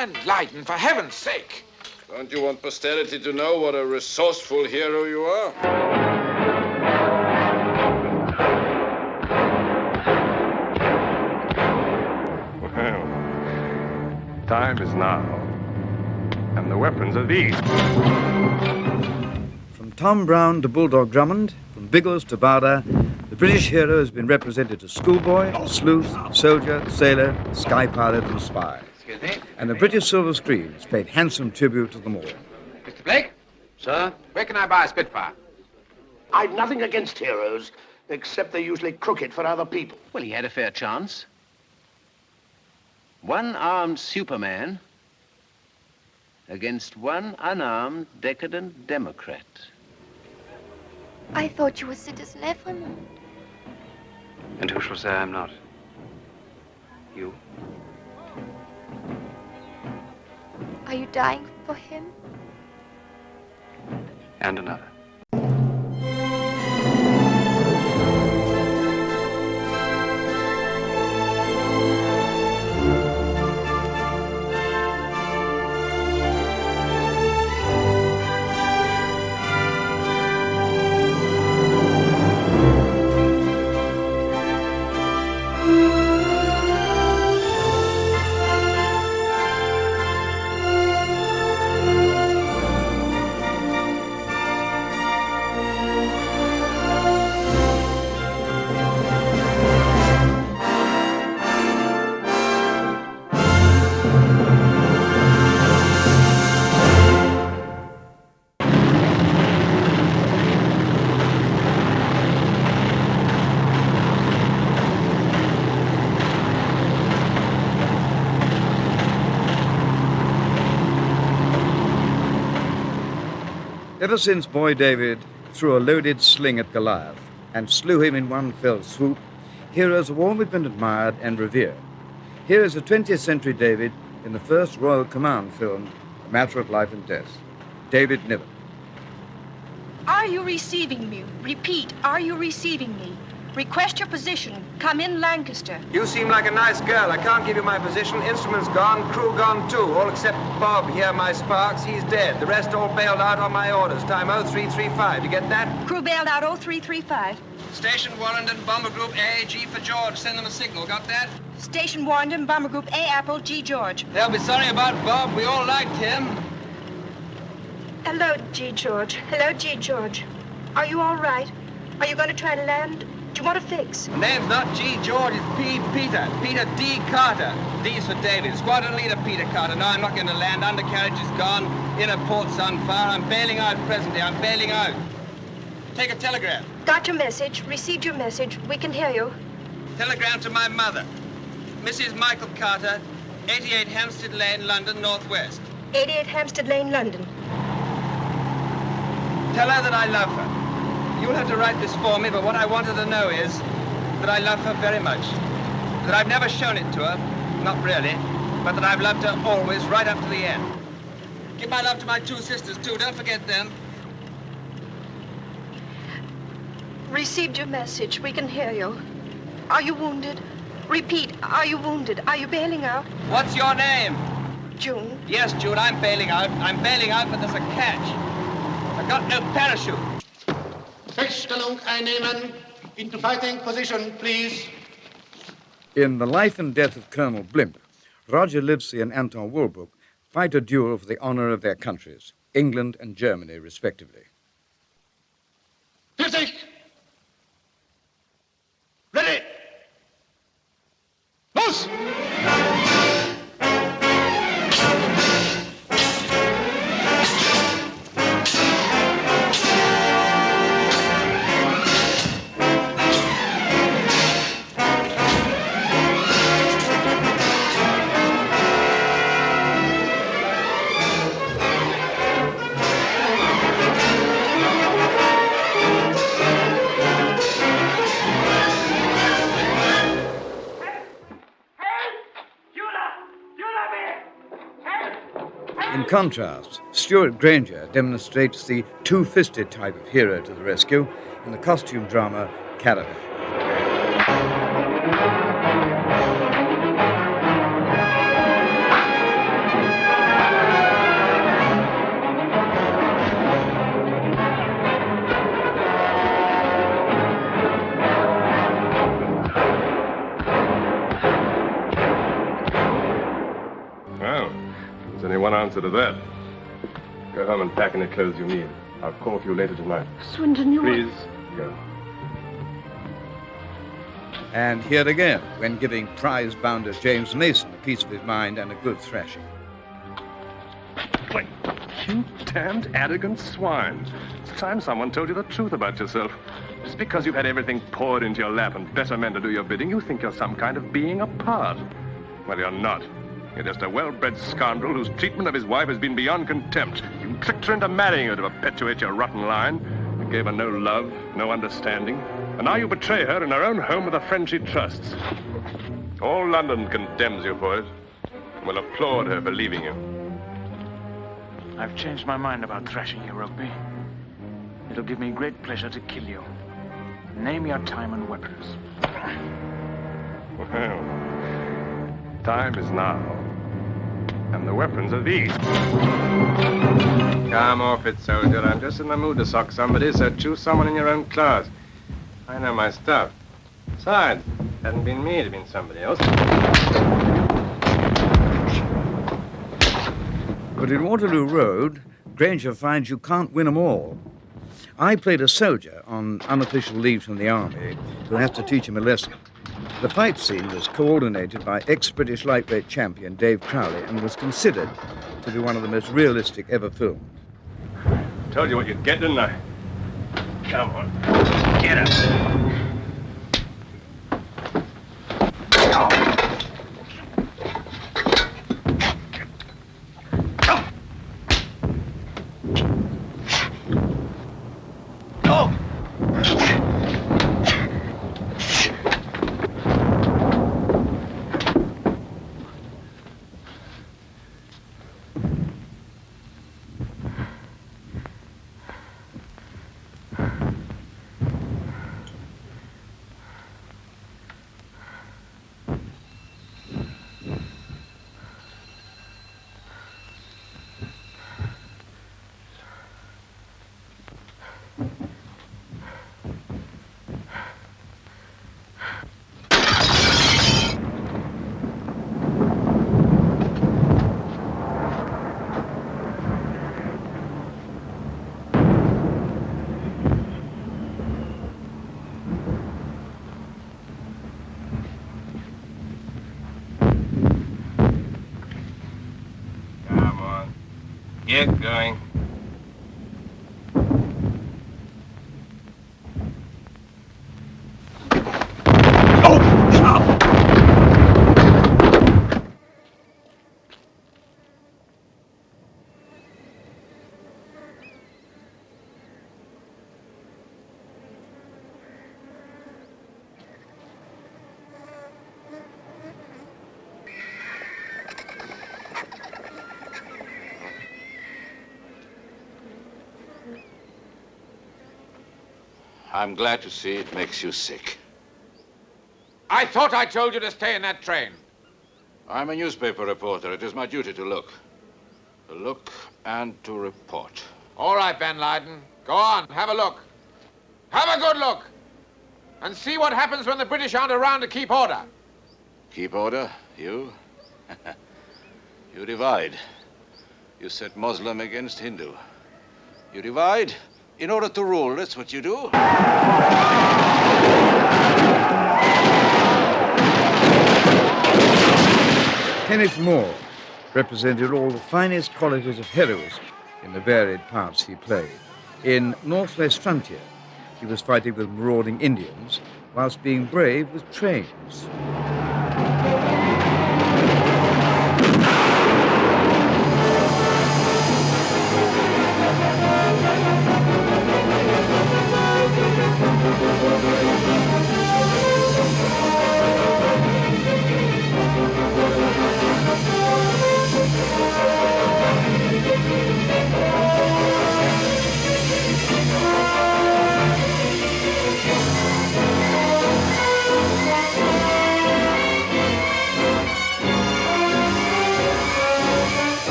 Enlighten, for heaven's sake. Don't you want posterity to know what a resourceful hero you are? Well, time is now. And the weapons are these. From Tom Brown to Bulldog Drummond, from Biggles to Barda, the British hero has been represented as schoolboy, sleuth, soldier, sailor, sky pilot and spy. Excuse me. And the British silver screen has paid handsome tribute to them all. Mr. Blake? Sir? Where can I buy a Spitfire? I've nothing against heroes, except they're usually crooked for other people. Well, he had a fair chance. One-armed Superman against one unarmed, decadent Democrat. I thought you were Citizen Ephraim. And who shall say I'm not? You? Are you dying for him? And another. Ever since Boy David threw a loaded sling at Goliath and slew him in one fell swoop, heroes have always been admired and revered. Here is a 20th century David in the first Royal Command film, A Matter of Life and Death. David Niven. Are you receiving me? Repeat, are you receiving me? Request your position. Come in, Lancaster. You seem like a nice girl. I can't give you my position. Instruments gone, crew gone too. All except Bob here, my Sparks. He's dead. The rest all bailed out on my orders. Time 0335. You get that? Crew bailed out 0335. Station Warrington, Bomber Group A, G for George. Send them a signal. Got that? Station Warrington, Bomber Group A, Apple, G, George. They'll be sorry about Bob. We all liked him. Hello, G, George. Hello, G, George. Are you all right? Are you going to try to land? Do you want to fix? The name's not G. George, it's P. Peter. Peter D. Carter. D's for David. Squadron leader Peter Carter. No, I'm not going to land. Undercarriage is gone. Inner port's on fire. I'm bailing out presently. I'm bailing out. Take a telegram. Got your message. Received your message. We can hear you. Telegram to my mother. Mrs. Michael Carter, 88 Hampstead Lane, London, Northwest. 88 Hampstead Lane, London. Tell her that I love her. You'll have to write this for me, but what I wanted to know is that I love her very much. That I've never shown it to her, not really, but that I've loved her always, right up to the end. Give my love to my two sisters, too. Don't forget them. Received your message. We can hear you. Are you wounded? Repeat, are you wounded? Are you bailing out? What's your name? June. Yes, June, I'm bailing out. I'm bailing out, but there's a catch. I've got no parachute. Feststellung einnehmen. Into fighting position, please. In The Life and Death of Colonel Blimp, Roger Livesey and Anton Walbrook fight a duel for the honor of their countries, England and Germany, respectively. Fertig! Ready! Los! In contrast, Stuart Granger demonstrates the two-fisted type of hero to the rescue in the costume drama Caravan. Well, there's only one answer to that. Go home and pack any clothes you need. I'll call for you later tonight. Swindon, you... Please, go. And here again, when giving prize bounder James Mason a piece of his mind and a good thrashing. Wait, you damned arrogant swine. It's time someone told you the truth about yourself. Just because you've had everything poured into your lap and better men to do your bidding, you think you're some kind of being apart. Well, you're not. You're just a well-bred scoundrel whose treatment of his wife has been beyond contempt. You tricked her into marrying her to perpetuate your rotten line. You gave her no love, no understanding. And now you betray her in her own home with a friend she trusts. All London condemns you for it and will applaud her for leaving you. I've changed my mind about thrashing you, Rugby. It'll give me great pleasure to kill you. Name your time and weapons. Well, time is now. And the weapons are these. Come off it, soldier. I'm just in the mood to sock somebody, so choose someone in your own class. I know my stuff. Besides, it hadn't been me, it'd been somebody else. But in Waterloo Road, Granger finds you can't win 'em all. I played a soldier on unofficial leave from the army who has to teach him a lesson. The fight scene was coordinated by ex-British lightweight champion Dave Crowley and was considered to be one of the most realistic ever filmed. Told you what you'd get, didn't I? Come on. Get up. Get going. I'm glad to see it makes you sick. I thought I told you to stay in that train. I'm a newspaper reporter. It is my duty to look. To look and to report. All right, Van Leyden. Go on, have a look. Have a good look. And see what happens when the British aren't around to keep order. Keep order? You? You divide. You set Muslim against Hindu. You divide in order to rule. That's what you do. Kenneth Moore represented all the finest qualities of heroism in the varied parts he played. In Northwest Frontier, he was fighting with marauding Indians whilst being brave with trains.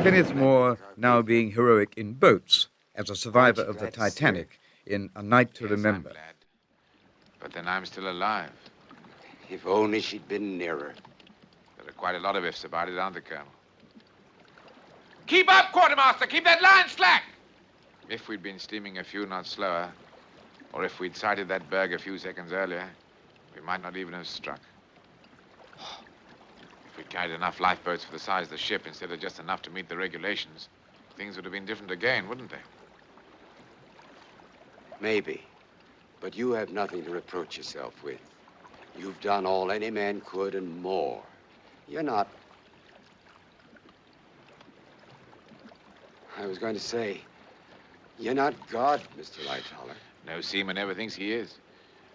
Kenneth More now being heroic in boats as a survivor of the Titanic in A Night to Remember. I'm glad. But then I'm still alive. If only she'd been nearer. There are quite a lot of ifs about it, aren't there, Colonel? Keep up, Quartermaster! Keep that line slack! If we'd been steaming a few knots slower, or if we'd sighted that berg a few seconds earlier, we might not even have struck. If we'd carried enough lifeboats for the size of the ship instead of just enough to meet the regulations, things would have been different again, wouldn't they? Maybe. But you have nothing to reproach yourself with. You've done all any man could and more. You're not... I was going to say, you're not God, Mr. Lightoller. No seaman ever thinks he is.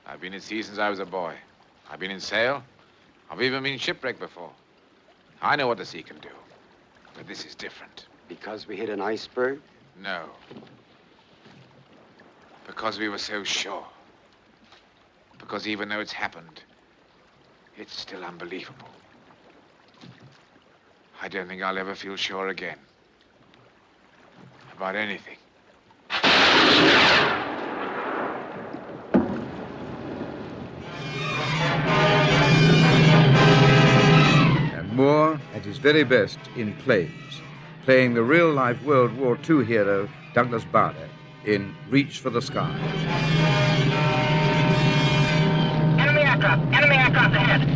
I've been at sea since I was a boy. I've been in sail. I've even been shipwrecked before. I know what the sea can do. But this is different. Because we hit an iceberg? No. Because we were so sure. Because even though it's happened, it's still unbelievable. I don't think I'll ever feel sure again. About anything. And Moore at his very best in Planes, playing the real-life World War II hero Douglas Bader in Reach for the Sky. Enemy aircraft ahead.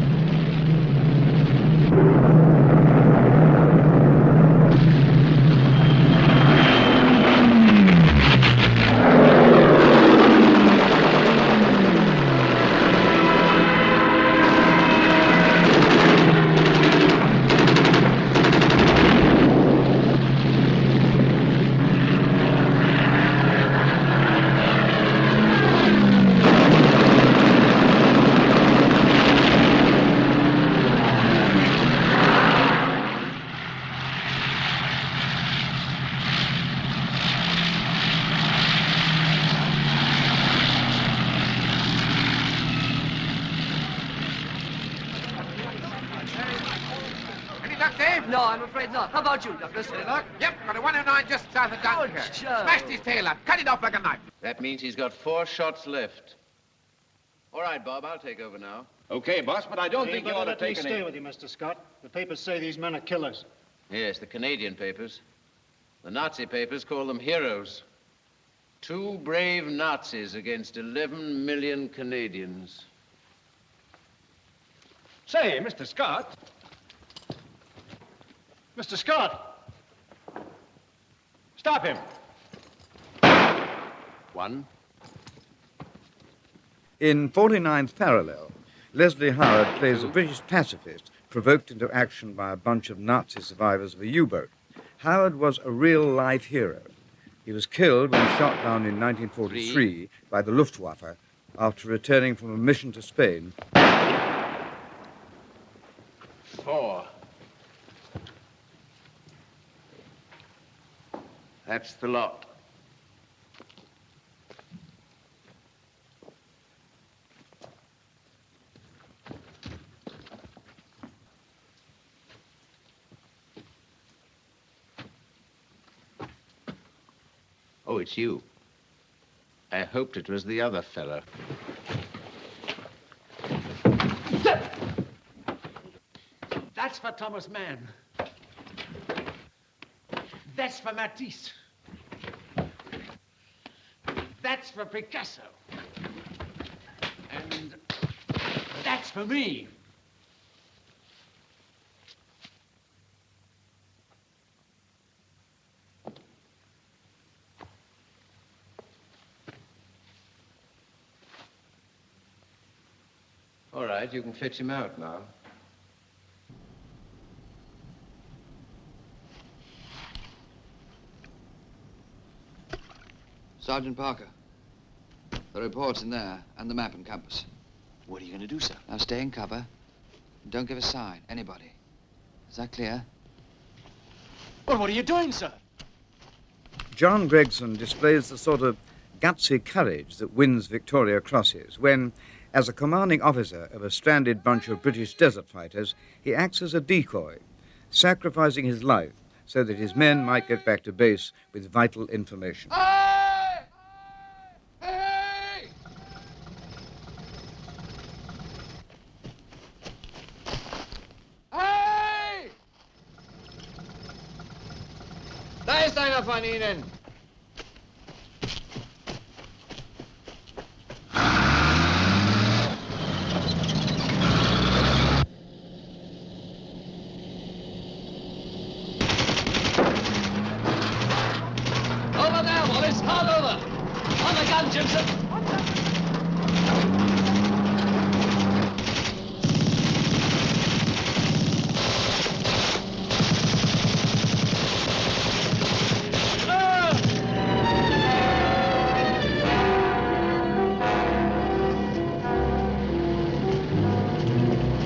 No, I'm afraid not. How about you, Douglas? Any luck? Yep, got a 109 just south of Dunkirk. Smashed his tail up, cut it off like a knife. That means he's got 4 shots left. All right, Bob, I'll take over now. Okay, boss, but I don't think you ought to take stay with you, Mr. Scott. The papers say these men are killers. Yes, the Canadian papers. The Nazi papers call them heroes. 2 brave Nazis against 11 million Canadians. Say, Mr. Scott. Mr. Scott! Stop him! 1. In 49th Parallel, Leslie Howard plays a British pacifist provoked into action by a bunch of Nazi survivors of a U-boat. Howard was a real-life hero. He was killed when shot down in 1943 by the Luftwaffe after returning from a mission to Spain. 4. That's the lot. Oh, it's you. I hoped it was the other fellow. That's for Thomas Mann. That's for Matisse. That's for Picasso. And that's for me. All right, you can fetch him out now. Sergeant Parker, the report's in there, and the map and compass. What are you going to do, sir? Now stay in cover. Don't give a sign, anybody. Is that clear? Well, what are you doing, sir? John Gregson displays the sort of gutsy courage that wins Victoria Crosses when, as a commanding officer of a stranded bunch of British desert fighters, he acts as a decoy, sacrificing his life so that his men might get back to base with vital information. Da ist einer von Ihnen. Over there, Wallace. Hard over. On the gun, Jimson.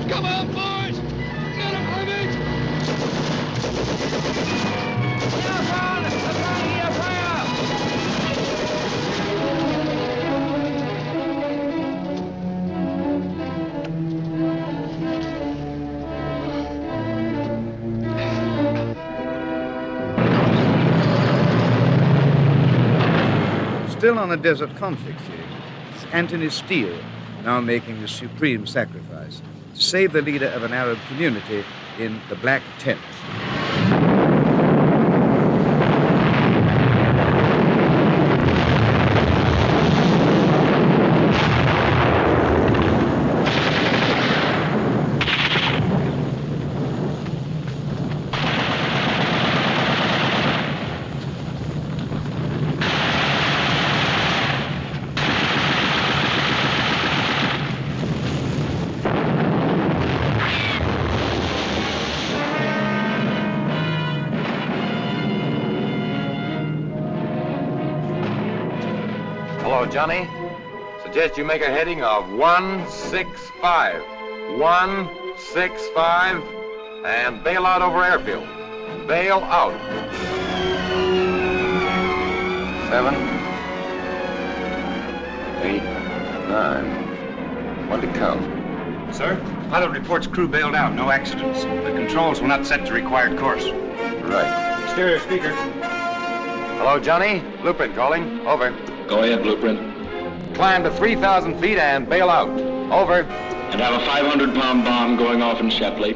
Come on, boys! Get him, Clement! Still on a desert conflict field, it's Anthony Steele now making the supreme sacrifice to save the leader of an Arab community in the Black Tent. Hello, Johnny. Suggest you make a heading of 165. 165 and bail out over airfield. Bail out. 7, 8, 9. When to count? Sir, pilot reports crew bailed out, no accidents. The controls will not set to required course. Right. Exterior speaker. Hello, Johnny. Blueprint calling. Over. Go ahead, Blueprint. Climb to 3,000 feet and bail out. Over. And have a 500-pound bomb going off in Shepley.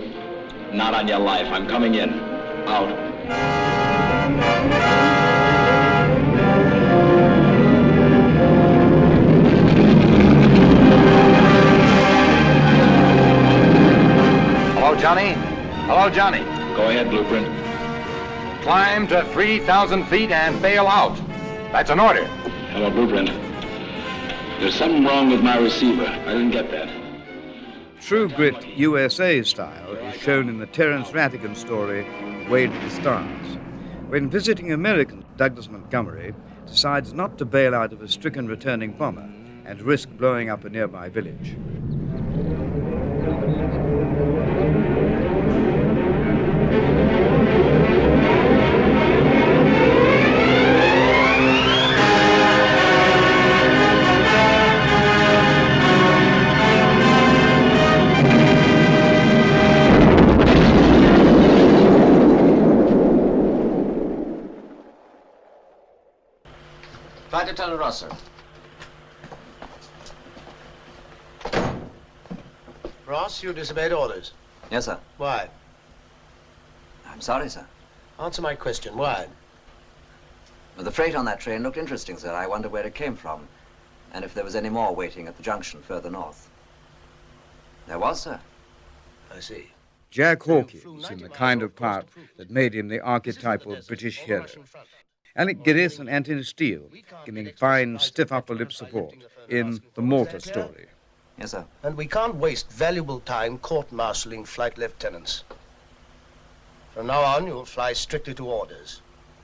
Not on your life. I'm coming in. Out. Hello, Johnny. Hello, Johnny. Go ahead, Blueprint. Climb to 3,000 feet and bail out. That's an order. Hello, Blueprint. There's something wrong with my receiver. I didn't get that. True Grit USA style is shown in the Terence Rattigan story, Way to the Stars. When visiting American, Douglas Montgomery decides not to bail out of a stricken returning bomber and risk blowing up a nearby village. Flight Lieutenant Ross, sir. Ross, you disobeyed orders. Yes, sir. Why? I'm sorry, sir. Answer my question. Why? Well, the freight on that train looked interesting, sir. I wondered where it came from, and if there was any more waiting at the junction further north. There was, sir. I see. Jack Hawkins in the kind of part that made him the archetypal British hero. Alec Guinness and Anthony Steele giving fine, stiff upper lip support in The Malta Story. Yes, sir. And we can't waste valuable time court-martialing flight lieutenants. From now on, you'll fly strictly to orders.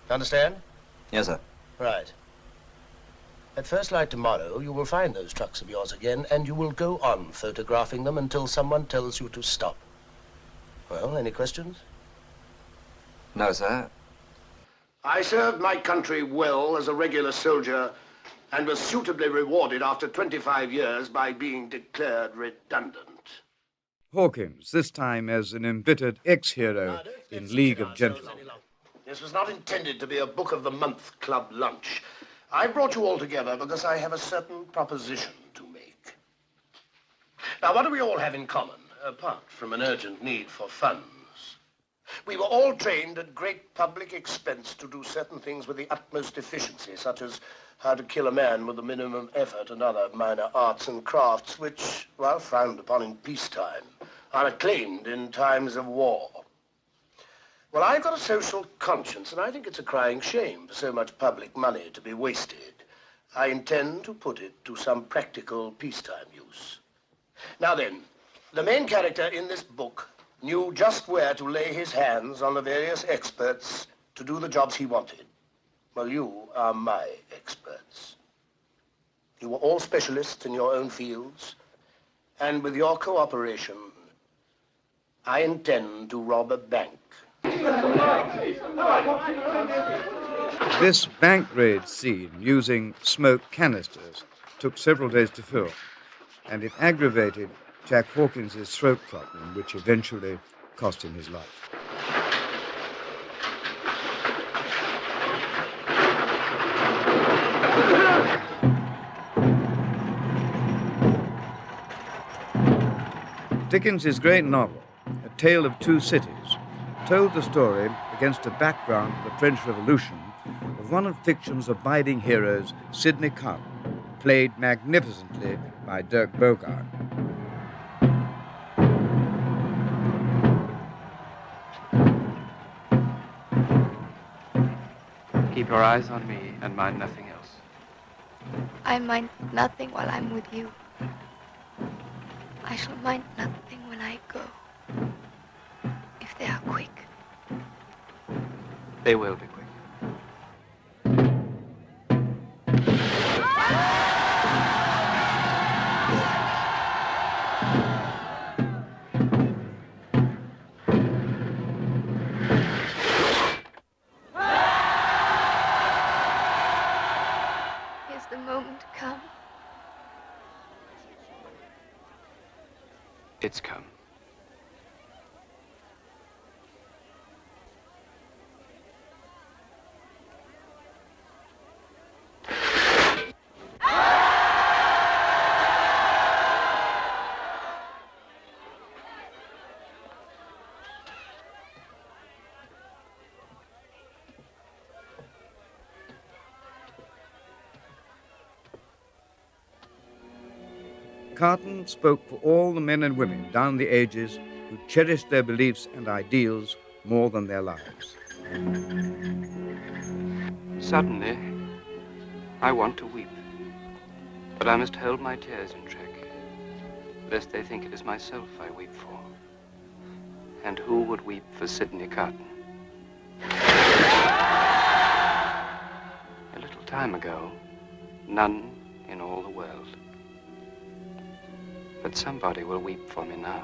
Understand? Yes, sir. Right. At first light tomorrow, you will find those trucks of yours again, and you will go on photographing them until someone tells you to stop. Well, any questions? No, sir. I served my country well as a regular soldier and was suitably rewarded after 25 years by being declared redundant. Hawkins, this time as an embittered ex-hero in League of Gentlemen. This was not intended to be a Book of the Month club lunch. I brought you all together because I have a certain proposition to make. Now, what do we all have in common, apart from an urgent need for funds? We were all trained at great public expense to do certain things with the utmost efficiency, such as how to kill a man with the minimum effort and other minor arts and crafts which, while frowned upon in peacetime, are acclaimed in times of war. Well, I've got a social conscience, and I think it's a crying shame for so much public money to be wasted. I intend to put it to some practical peacetime use. Now then, the main character in this book knew just where to lay his hands on the various experts to do the jobs he wanted. Well, you are my experts. You were all specialists in your own fields, and with your cooperation, I intend to rob a bank. This bank raid scene, using smoke canisters, took several days to film, and it aggravated Jack Hawkins' throat problem, which eventually cost him his life. Dickens' great novel, A Tale of Two Cities, told the story against a background of the French Revolution of one of fiction's abiding heroes, Sidney Carton, played magnificently by Dirk Bogarde. Keep your eyes on me and mind nothing else. I mind nothing while I'm with you. I shall mind nothing when I go. If they are quick. They will be quick. Is the moment come? It's come. Carton spoke for all the men and women down the ages who cherished their beliefs and ideals more than their lives. Suddenly, I want to weep, but I must hold my tears in check, lest they think it is myself I weep for. And who would weep for Sidney Carton? A little time ago, none in all the world. But somebody will weep for me now.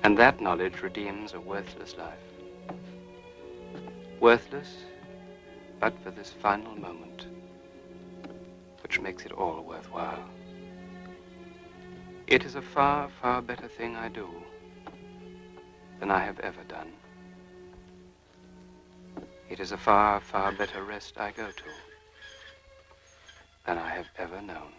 And that knowledge redeems a worthless life. Worthless, but for this final moment, which makes it all worthwhile. It is a far, far better thing I do than I have ever done. It is a far, far better rest I go to than I have ever known.